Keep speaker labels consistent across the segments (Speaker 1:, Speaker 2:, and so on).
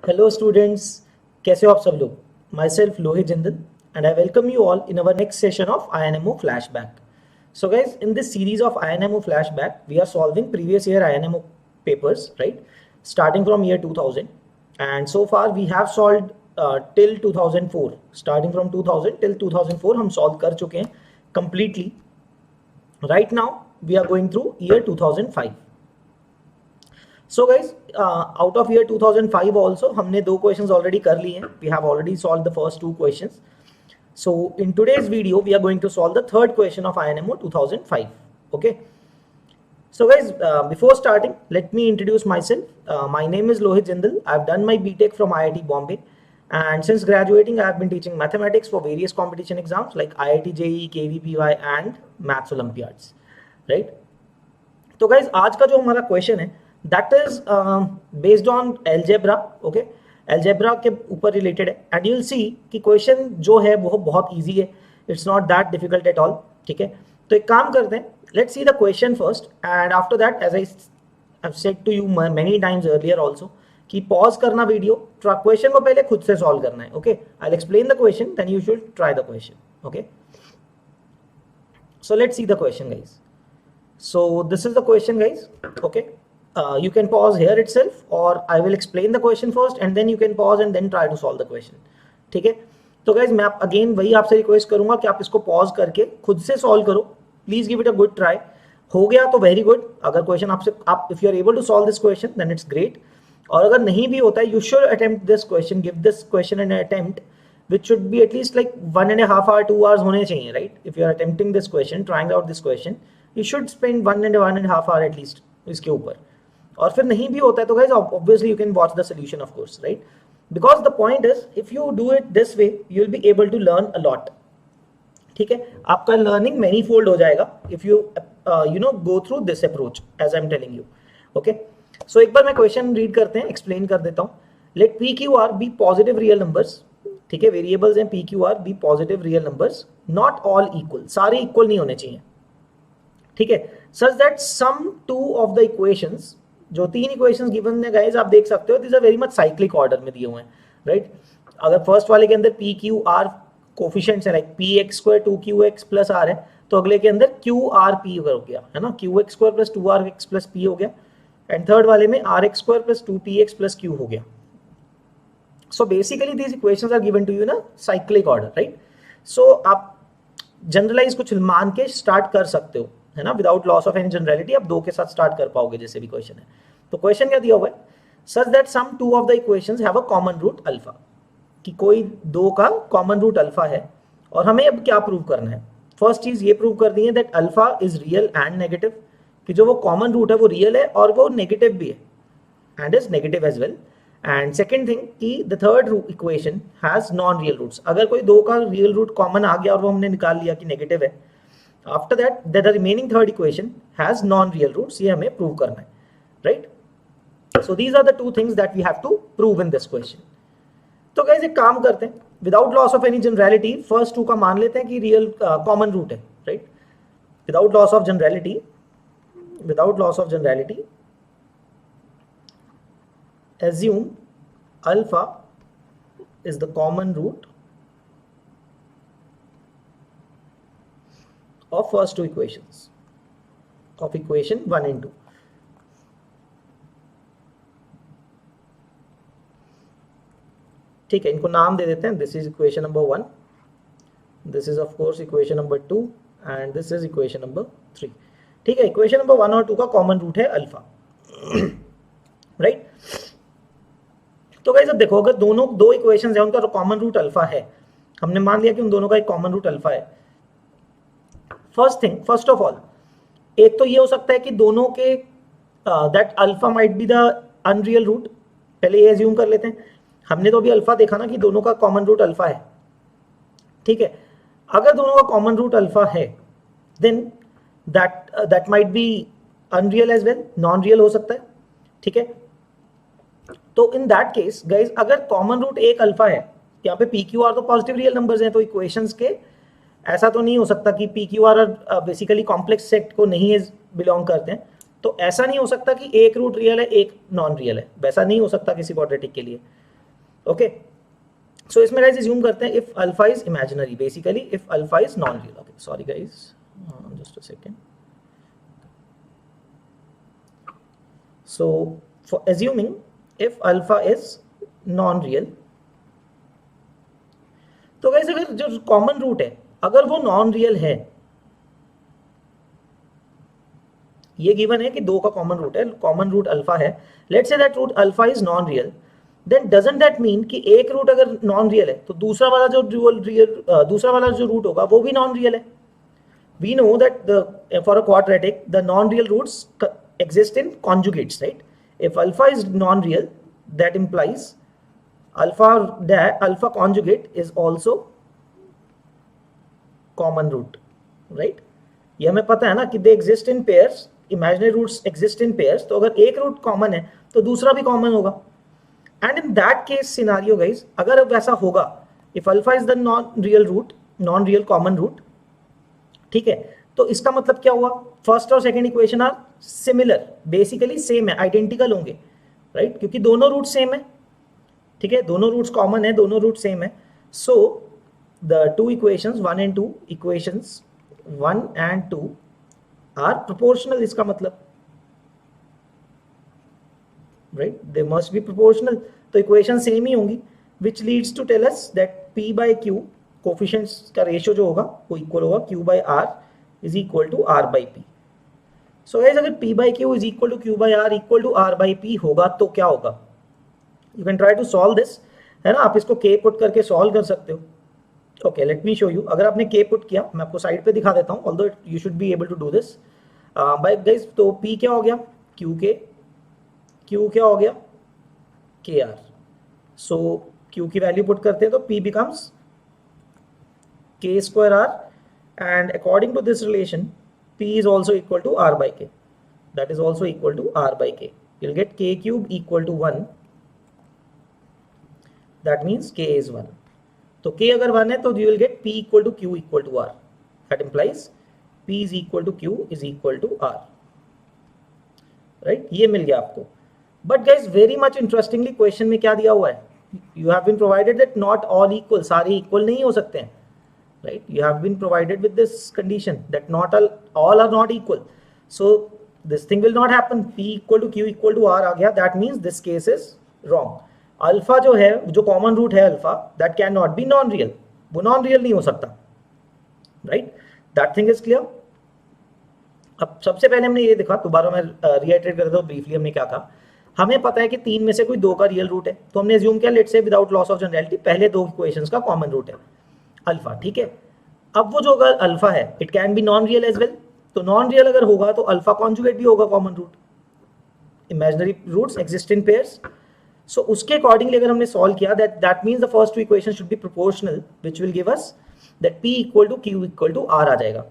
Speaker 1: Hello students, कैसे हो आप सब लोग? Myself Lohit Jindal and I welcome you all in our next session of INMO Flashback. So guys, in this series of INMO Flashback, we are solving previous year INMO papers, right? Starting from year 2000, and so far we have solved till 2004. Starting from 2000 till 2004 हम solve कर चुके हैं completely. Right now we are going through year 2005. So guys, out of year 2005 also हमने दो questions already कर लिए हैं. We have already solved the first two questions. So in today's video we are going to solve the third question of INMO 2005. Okay. So guys, before starting, let me introduce myself. My name is Lohit Jindal. I've done my BTech from IIT Bombay, and since graduating I have been teaching mathematics for various competition exams like IIT JEE, KVPY and Maths Olympiads. Right. तो guys, आज का जो हमारा question है that is based on algebra. Okay, algebra के ऊपर related है, and you'll see कि question जो है वो बहुत easy है. It's not that difficult at all. ठीक है, तो एक काम करते हैं, let's see the question first, and after that, as I have said to you many times earlier also, कि pause करना video, question को पहले खुद से solve करना है. Okay, I'll explain the question, then you should try the question. Okay, so let's see the question, guys. So this is the question, guys. Okay. You can pause here itself, or I will explain the question first and then you can pause and then try to solve the question. ठीक है, तो guys मैं again वही आपसे request करूंगा कि आप इसको पॉज करके खुद से सॉल्व करो. Please give it a good try. हो गया तो वेरी गुड. अगर क्वेश्चन आपसे आप if you are able to solve this question then it's great. और अगर नहीं भी होता है, you should attempt this question, give this question an attempt which should be at least like 1.5 hour 2 hours होने चाहिए, right? If you are attempting this question, trying out this question, you should spend 1.5 hour at least इसके ऊपर. और फिर नहीं भी होता है तो guys obviously you can watch the solution of course, right? Because the point is if you do it this way you will be able to learn a lot. ठीक है, आपका learning manifold हो जाएगा if you go through this approach as I'm telling you. Okay, so एक बार मैं question read करते हैं, explain कर देता हूँ. Let PQR be positive real numbers. ठीक है, वेरिएबल्स हैं PQR be positive real numbers, not all equal, सारे इक्वल नहीं होने चाहिए. ठीक है, such that sum two of the equations, जो तीन इक्वेशंस गिवन है गाइस आप देख सकते हो, this are very much cyclic order में दिए हुए हैं, राइट? अगर फर्स्ट वाले के अंदर PQR कोफिशिएंट्स है like px² 2qx plus r है, तो अगले के अंदर QRP हो गया है ना, qx² plus 2rx plus p हो गया, एंड थर्ड वाले में rx² plus 2px plus q हो गया. So basically these equations are given to you in a cyclic order, right? So आप जनरलाइज कुछ मान के स्टार्ट कर सकते हो, है ना, without loss of any generality. आप दो के साथ स्टार्ट कर पाओगे जैसे भी क्वेश्चन है. तो क्वेश्चन क्या दिया हुआ है? Such that some two of the equations have a common root alpha, कि कोई दो का कॉमन रूट अल्फा है. और हमें अब क्या प्रूव करना है? फर्स्ट चीज ये प्रूव कर दी है that alpha is real and negative, कि जो वो कॉमन रूट है वो रियल है और वो नेगेटिव भी है, and is negative as well. And second thing कि the third equation has non real roots. अगर कोई दो का रियल रूट कॉमन आ गया और वो हमने निकाल लिया कि नेगेटिव है, after that the remaining third equation has non real roots. ये हमें प्रूव करना है, right? So these are the two things that we have to prove in this question. तो गाइस एक काम करते हैं, without loss of any generality first two का मान लेते हैं कि रियल कॉमन रूट है, right? Without loss of generality assume alpha is the common root of first two equations of equation 1 and 2. ठीक है, इनको नाम दे देते हैं. This is equation number 1, this is of course equation number 2 and this is equation number 3. ठीक है, equation number 1 और 2 का कॉमन रूट है अल्फा, राइट? तो गाइस अब देखो, अगर दोनों दो इक्वेशंस हैं उनका कॉमन रूट अल्फा है, हमने मान लिया कि उन दोनों का एक कॉमन रूट अल्फा है. फर्स्ट ऑफ ऑल एक तो ये हो सकता है कि दोनों के that alpha might be the unreal root. पहले ये एज्यूम कर लेते हैं. हमने तो अभी अल्फा देखा ना कि दोनों का कॉमन रूट अल्फा है. ठीक है, अगर दोनों का कॉमन रूट अल्फा है then that might be unreal as well, non real हो सकता है. ठीक है, तो इन दैट केस गाइज अगर कॉमन रूट एक अल्फा है, यहाँ पे PQR तो पॉजिटिव रियल नंबर्स हैं, तो इक्वेशंस के ऐसा तो नहीं हो सकता कि PQR बेसिकली कॉम्प्लेक्स सेट को नहीं बिलोंग करते हैं. तो ऐसा नहीं हो सकता कि एक रूट रियल है एक नॉन रियल है, वैसा नहीं हो सकता किसी क्वाड्रेटिक के लिए. ओके सो इसमें गाइस अज्यूम करते हैं if alpha is imaginary, basically if alpha is non real. Okay sorry guys, just a second. So for assuming if alpha is non-real, तो गाइस अगर जो कॉमन रूट है अगर वो नॉन रियल है, ये गिवन है कि दो का कॉमन रूट है, कॉमन रूट अल्फा है, let's say that root alpha is non real, then doesn't that mean कि एक रूट अगर नॉन रियल है तो दूसरा वाला जो दूसरा वाला जो रूट होगा वो भी नॉन रियल है. We know that for a quadratic the non-real roots exist in conjugates, right? If alpha is non-real, that implies alpha conjugate is also common root, right? ये हमें पता है ना कि they exist in pairs, imaginary roots exist in pairs, तो अगर एक root common है तो दूसरा भी कॉमन होगा. And in that case scenario guys, अगर वैसा होगा, if alpha is the non-real root, non-real common root, ठीक है, तो इसका मतलब क्या हुआ, फर्स्ट और second equation are similar, basically same है, आइडेंटिकल होंगे, राइट, क्योंकि दोनों रूट सेम है. ठीक है, दोनों रूट्स कॉमन है, दोनों रूट सेम है. So the two equations 1 and 2, equations 1 and 2 are proportional. इसका मतलब right, they must be proportional, तो इक्वेशन सेम ही होंगी, which leads to tell us that p by q coefficients का रेशियो जो होगा वो इक्वल होगा q by r is equal to r by p. So guys अगर p by q is equal to q by r equal to r by p होगा तो क्या होगा, you can try to solve this, है ना, आप इसको k put करके सॉल्व कर सकते हो. Okay let me show you. अगर आपने k पुट किया, मैं आपको साइड पे दिखा देता हूँ, although you should be able to do this by guys. तो p क्या हो गया, q क्या हो गया, kr. सो q की वैल्यू पुट करते हैं तो p becomes k square r, and according to this relation p is also equal to r by k, that is also equal to r by k. You'll get k cube equal to 1, that means k is 1. तो k अगर 1 है तो you will get p equal to q equal to r, that implies p is equal to q is equal to r, right? ये मिल गया आपको. But guys very much interestingly question में क्या दिया हुआ है, you have been provided that not all equal, सारे equal नहीं हो सकते हैं, right? You have been provided with this condition that not all are not equal, so this thing will not happen. p equal to q equal to r आ गया, that means this case is wrong. Alpha जो है, जो common root है alpha, that cannot be non real, वो non real नहीं हो सकता, right? that thing is clear. अब सबसे पहले हमने ये देखा, दोबारा मैं रिएटरेट कर देता हूँ ब्रीफली, हमने क्या कहा, हमें पता है कि तीन में से कोई दो का रियल रूट है, तो हमने अज्यूम किया let's say without loss of generality पहले दो इक्वेशंस का कॉमन रूट है अल्फा. ठीक है, अब वो जो अगर अल्फा है it can be non real as well, तो नॉन रियल अगर होगा तो अल्फा कॉन्जुगेट भी होगा common root, imaginary roots exist in pairs. So उसके अकॉर्डिंगली अगर हमने सॉल्व किया that means the first two equation should be proportional, which will give us that p equal to q equal to r आ जाएगा,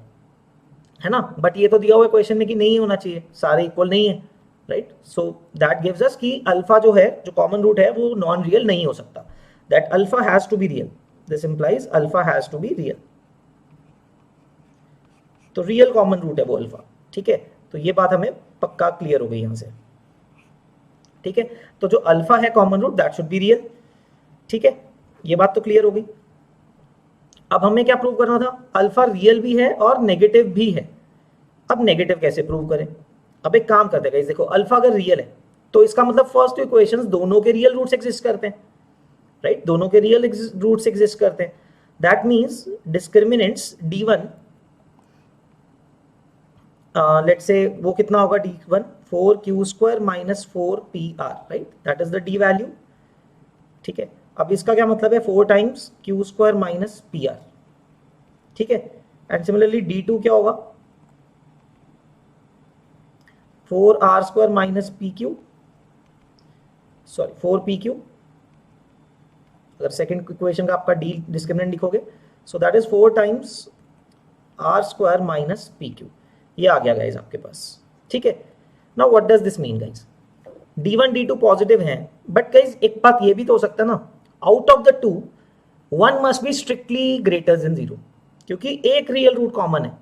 Speaker 1: है ना. But ये तो दिया हुआ है क्वेश्चन में कि नहीं होना चाहिए, सारे इक्वल नहीं है, right. So that gives us कि अल्फा जो है, जो कॉमन रूट है, वो नॉन रियल नहीं हो सकता, that alpha has to be real, this implies alpha has to be real. तो रियल कॉमन रूट है वो अल्फा. ठीक है, तो ये बात हमें पक्का क्लियर हो गई यहां से. ठीक है, तो जो अल्फा है common root that should be real. ठीक है, ये बात तो क्लियर हो गई. अब हमें क्या प्रूव करना था, अल्फा रियल भी है और नेगेटिव भी है. अब नेगेटिव कैसे प्रूव करें, अब एक काम करते हैं गाइस, देखो अल्फा अगर रियल है तो इसका मतलब फर्स्ट टू इक्वेशंस दोनों के रियल रूट्स एग्जिस्ट करते हैं, राइट, दोनों के रियल रूट्स एग्जिस्ट करते हैं. That means डिस्क्रिमिनेंट्स d1, let's say वो कितना होगा, d1 4q square minus 4pr, right, that is the d value. ठीक है, अब इसका क्या मतलब है, 4 times q square minus pr. ठीक है, एंड सिमिलरली d2 क्या होगा, 4r square minus pq, sorry 4pq. अगर सेकंड इक्वेशन का आपका d डिस्क्रिमिनेंट लिखोगे, सो that is 4 times r square minus pq. ये आ गया गाइज आपके पास. ठीक है, now what does this mean guys, d1 d2 positive हैं, बट गाइज एक बात ये भी तो हो सकता है ना, out of the two one must be strictly greater than 0, क्योंकि एक रियल रूट कॉमन है.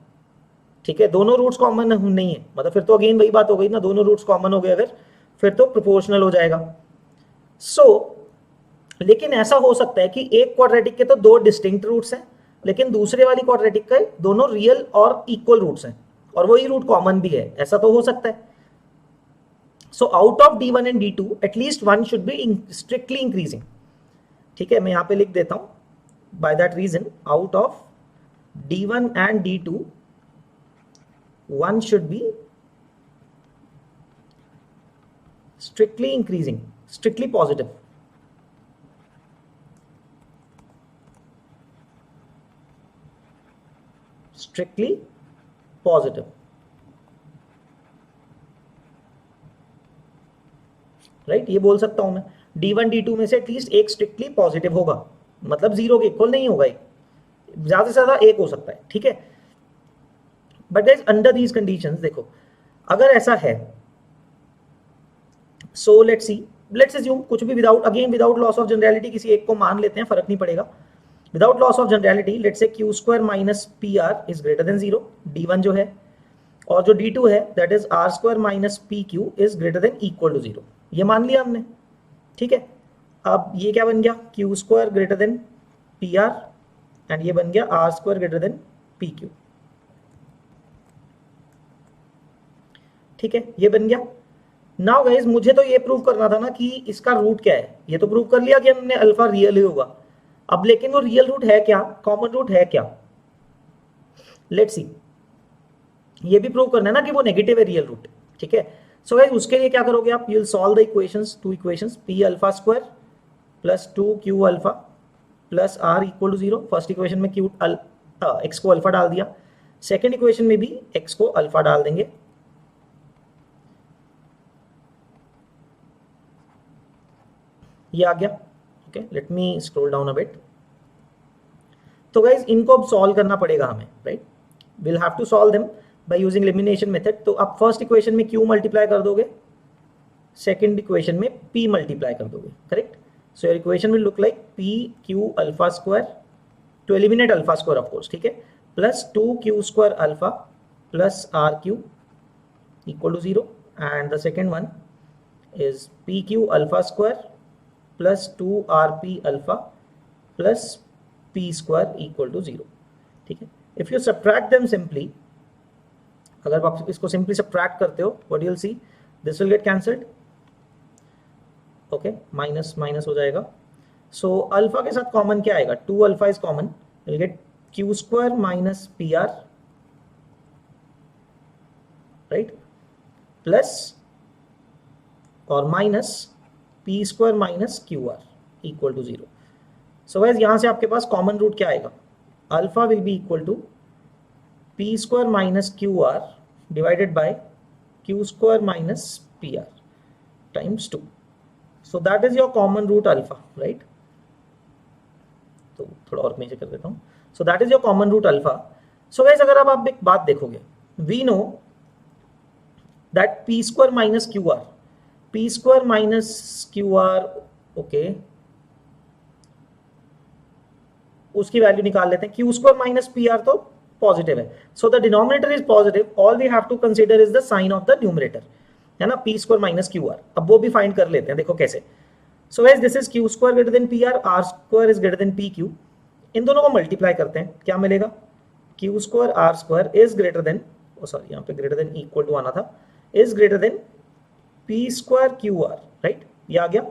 Speaker 1: ठीक है, दोनों रूट्स कॉमन नहीं है, मतलब फिर तो अगेन वही बात हो गई ना, दोनों रूट्स कॉमन हो गए अगर, फिर तो प्रोपोर्शनल हो जाएगा. सो लेकिन ऐसा हो सकता है कि एक क्वाड्रेटिक के तो दो डिस्टिंक्ट रूट्स हैं, लेकिन दूसरे वाली क्वाड्रेटिक के दोनों रियल और इक्वल रूट्स हैं, और वही रूट कॉमन भी है, ऐसा तो हो सकता है. So out of D1 and D2 at least one should be strictly increasing. ठीक है, मैं यहां पे लिख देता हूं, by that reason out of D1 and D2 one should be strictly increasing, strictly positive. Strictly positive. Right, ये बोल सकता हूं मैं D1 D2 में से एटलीस्ट एक स्ट्रिक्टली पॉजिटिव होगा, मतलब जीरो के इक्वल नहीं होगा, ज्यादा से ज्यादा एक हो सकता है. ठीक है, but guys under these conditions देखो, अगर ऐसा है, सो लेट्स अज्यूम कुछ भी विदाउट लॉस ऑफ जनरलिटी किसी एक को मान लेते हैं, फर्क नहीं पड़ेगा. Without loss of generality let's say q square minus P r is greater than zero, D1 जो है, और जो D2 है that is r square minus p q is greater than equal to zero. ये मान लिया हमने. ठीक है, अब ये क्या बन गया, q square greater than P r and ये बन गया r square greater than P q. ठीक है, ये बन गया. नाउ गाइस मुझे तो ये प्रूव करना था ना कि इसका रूट क्या है. ये तो प्रूव कर लिया कि हमने अल्फा रियल ही होगा. अब लेकिन वो रियल रूट है क्या, कॉमन रूट है क्या, लेट्स सी. ये भी प्रूव करना है ना कि वो नेगेटिव है रियल रूट. ठीक है, सो गाइस उसके लिए क्या करोगे आप, you will solve the equations, two equations, p alpha square plus 2 q alpha plus r equal to zero. First equation में क्यू एक्स को अल्फा डाल दिया, सेकेंड इक्वेशन में भी एक्स को अल्फा डाल देंगे. ये आ गया. Okay, let me scroll down a bit. तो गाइज इनको अब सॉल्व करना पड़ेगा हमें, right. Will have to solve them by using elimination method. तो आप फर्स्ट इक्वेशन में q मल्टीप्लाई कर दोगे, सेकंड इक्वेशन में p मल्टीप्लाई कर दोगे, correct. So your equation will look like p q alpha square to eliminate alpha square of course. ठीक है, plus 2q square alpha plus rq equal to zero, and the second one is pq alpha square plus 2rp alpha plus p square equal to zero. ठीक है, if you subtract them simply, अगर आप इसको simply subtract करते हो, what you will see, this will get cancelled. Okay, minus minus हो जाएगा. So alpha के साथ कॉमन क्या आएगा, 2 alpha is common, will get Q square minus P R, right, plus और minus P square minus Q R equal to zero. So guys यहां से आपके पास कॉमन रूट क्या आएगा, alpha will be equal to P square minus Q R divided by Q square minus P R times 2. So that is your common root alpha, right. तो थोड़ा और major कर देता हूँ. सो that is your common root alpha. So guys अगर आप एक बात देखोगे, we know that p square minus Q r, p square minus Q r, okay, उसकी वैल्यू निकाल लेते हैं. Q square minus P r तो पॉजिटिव है, so the denominator is positive, all we have to consider is the sign of the numerator, है ना, p square minus Q r. अब वो भी फाइंड कर लेते हैं, देखो कैसे. So guys this is Q square greater than P R, R square is greater than P Q. इन दोनों को मल्टीप्लाई करते हैं, क्या मिलेगा, Q square R square is greater than, sorry यहाँ पे ग्रेटर देन इक्वल टू आना था, is greater than P square Q R, right. ये आ गया.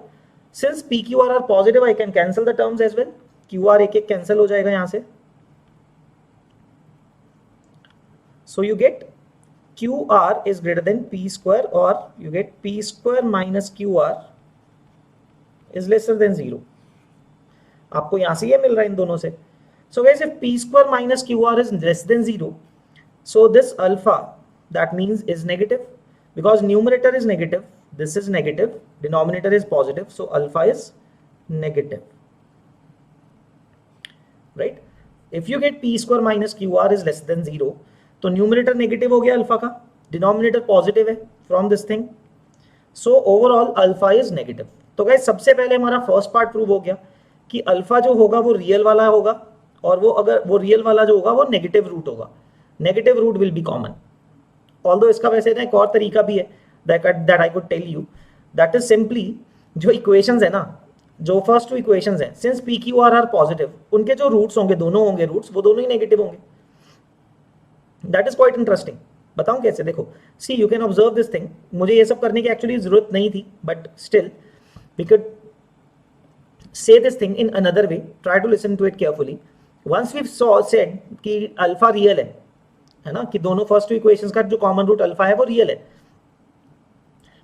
Speaker 1: Since P Q R are positive, I can cancel the terms as well. Q are एक एक cancel हो जाएगा यहां से. So you get Q R is greater than P square, और you get P square minus Q R is lesser than zero. आपको यहां से ये मिल रहा है इन दोनों से. So guys if P square minus Q R is less than zero, so this alpha that means is negative, because numerator is negative, this is negative, denominator is positive, so alpha is negative, right. if you get p square minus qr is less than 0, तो numerator negative हो गया alpha का, denominator positive है from this thing, so overall alpha is negative. तो guys सबसे पहले हमारा first part prove हो गया कि अल्फा जो होगा वो रियल वाला होगा, और वो अगर वो रियल वाला जो होगा वो नेगेटिव रूट होगा, negative root will be common. Although इसका वैसे ना एक और तरीका भी है that I could tell you, that is simply जो इक्वेशंस है ना, जो फर्स्ट टू इक्वेशंस हैं, since P Q R positive, उनके जो रूट्स होंगे, दोनों होंगे रूट्स, वो दोनों ही नेगेटिव होंगे. That is quite interesting. बताऊं कैसे? देखो, see you can observe this thing. मुझे ये सब करने की एक्चुअली जरूरत नहीं थी, but still we could say this thing in another way. Try to listen to it carefully. Once we've said कि अल्फा रियल है ना, कि दोनों फर्स्ट टू इक्वेशंस का जो कॉमन रूट अल्फा है वो रियल है.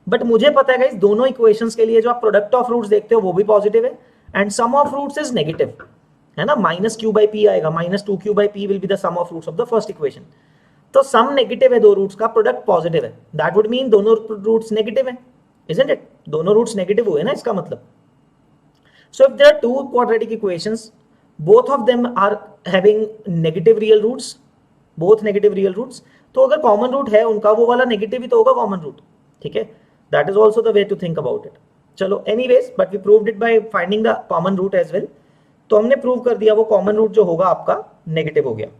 Speaker 1: बट मुझे पता है गाइस, दोनों इक्वेशंस के लिए जो आप प्रोडक्ट ऑफ रूट्स देखते हो वो भी पॉजिटिव है, and sum of roots is negative, है ना. माइनस क्यू बाई पी आएगा, minus two q by p will be the sum of roots of the first equation. तो सम नेगेटिव है दो रूट्स का, प्रोडक्ट पॉजिटिव है. That would mean दोनों roots negative है, इजंट इट? दोनों roots negative हुए ना, इसका मतलब. So if there are two quadratic equations, both of them are having negative real roots, both negative real roots, तो अगर common root है उनका, वो वाला negative ही तो होगा common root. ठीक है, that is also the way to think about it. चलो, anyways, but we proved it by finding the common root as well. तो हमने prove कर दिया वो common root जो होगा आपका negative हो गया.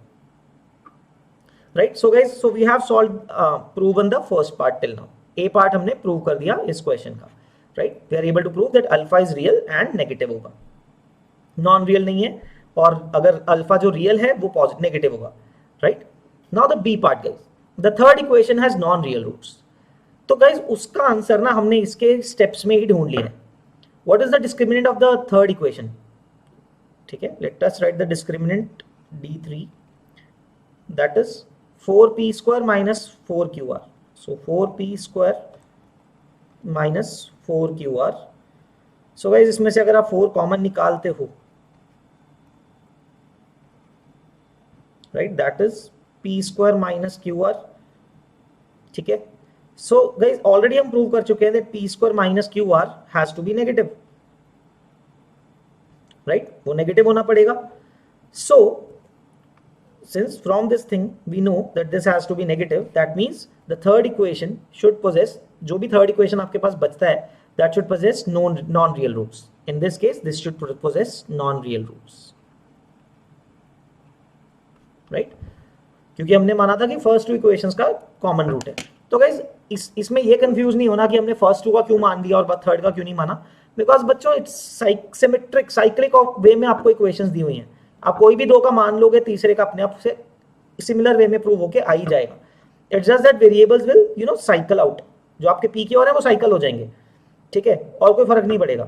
Speaker 1: Right? So guys, so we have solved proven the first part till now. A part हमने prove कर दिया इस question का. Right? We are able to prove that alpha is real and negative होगा, नॉन रियल नहीं है. और अगर अल्फा जो रियल है वो पॉजिटिव नेगेटिव होगा. Right? Now the B part guys, the third equation has non real roots. तो गाइस उसका आंसर ना हमने इसके स्टेप्स में ही ढूंढ लिया है. What is the discriminant of the third equation? ठीक है, let us write the discriminant D3, that is 4p square minus 4qr. So 4p square minus 4qr. So guys इसमें से अगर आप 4 कॉमन निकालते हो, right, that is p square minus qr. ठीक है, सो गाइस ऑलरेडी हम प्रूव कर चुके हैं that p square minus qr has to be negative. Right, वो नेगेटिव होना पड़ेगा. सो since from this thing we know that this has to be negative, that means the third equation should possess, जो भी third equation आपके पास बचता है, that should possess non-real roots. In this case, this should possess non-real roots. Right? क्योंकि हमने माना था कि first two equations का common root है. तो guys इसमें ये confuse नहीं होना कि हमने first two का क्यों मान दिया और third का क्यों नहीं माना, because बच्चों it's symmetric, cyclic way में आपको equations दी हुई हैं. आप कोई भी दो का मान लोगे, तीसरे का अपने आप से सिमिलर वे में प्रूव होके आ ही जाएगा. It's just that variables will you know cycle out. जो आपके पी की ओर है वो साइकिल हो जाएंगे. ठीक है, और कोई फर्क नहीं पड़ेगा.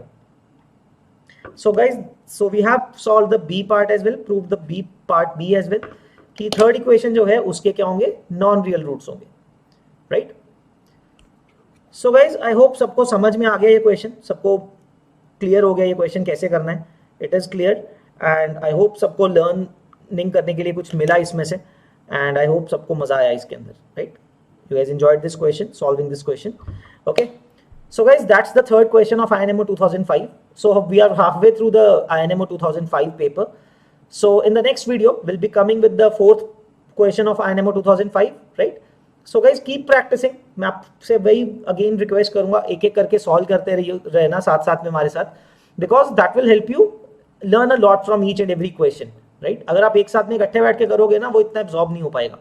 Speaker 1: So guys, so we have solved the B part as well, prove the B part B as well, कि थर्ड इक्वेशन जो है उसके क्या होंगे, नॉन रियल रूट्स होंगे. Right? So guys I hope सबको समझ में आ गया ये क्वेश्चन, सबको क्लियर हो गया ये क्वेश्चन कैसे करना है. It is clear and I hope सबको लर्निंग करने के लिए कुछ मिला इसमें से, एंड आई होप सबको मजा आया इसके अंदर. Right? You guys enjoyed this question, solving this question. Okay, so guys that's the third question of INMO 2005. So we are halfway through the INMO 2005 paper. So in the next video we'll be coming with the fourth question of INMO 2005. right? So guys keep practicing. मैं आपसे वही again request करूंगा, एक एक करके solve करते रहना साथ साथ में हमारे साथ, because that will help you learn a lot from each and every question. right? अगर आप एक साथ में इकट्ठे बैठ के करोगे ना, वो इतना एब्जॉर्ब नहीं हो पाएगा.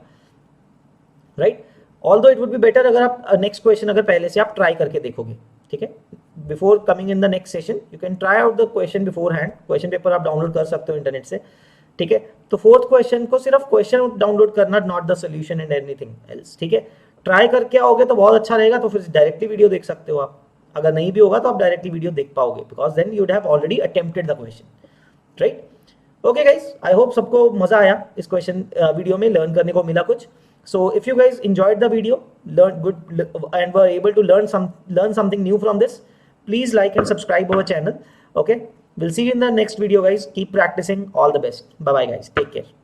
Speaker 1: Right? Although it would be better अगर आप नेक्स्ट क्वेश्चन अगर पहले से आप ट्राई करके देखोगे. ठीक है, before coming in the next session you can try out the question before hand. Question paper आप डाउनलोड कर सकते हो इंटरनेट से. ठीक है, तो फोर्थ क्वेश्चन को सिर्फ क्वेश्चन डाउनलोड करना, not the solution and anything else. ठीक है, ट्राई करके आओगे तो बहुत अच्छा रहेगा, तो फिर डायरेक्टली वीडियो देख सकते हो आप. अगर नहीं भी होगा तो आप डायरेक्टली वीडियो देख पाओगे, because then you would have already attempted the question. Right? Okay guys, I hope सबको मजा आया इस क्वेश्चन वीडियो में, लर्न करने को मिला कुछ. So if you guys enjoyed the video, learn good and were able to learn something new from this, please like and subscribe our channel. Okay, we'll see you in the next video guys. Keep practicing. All the best. Bye bye guys, take care.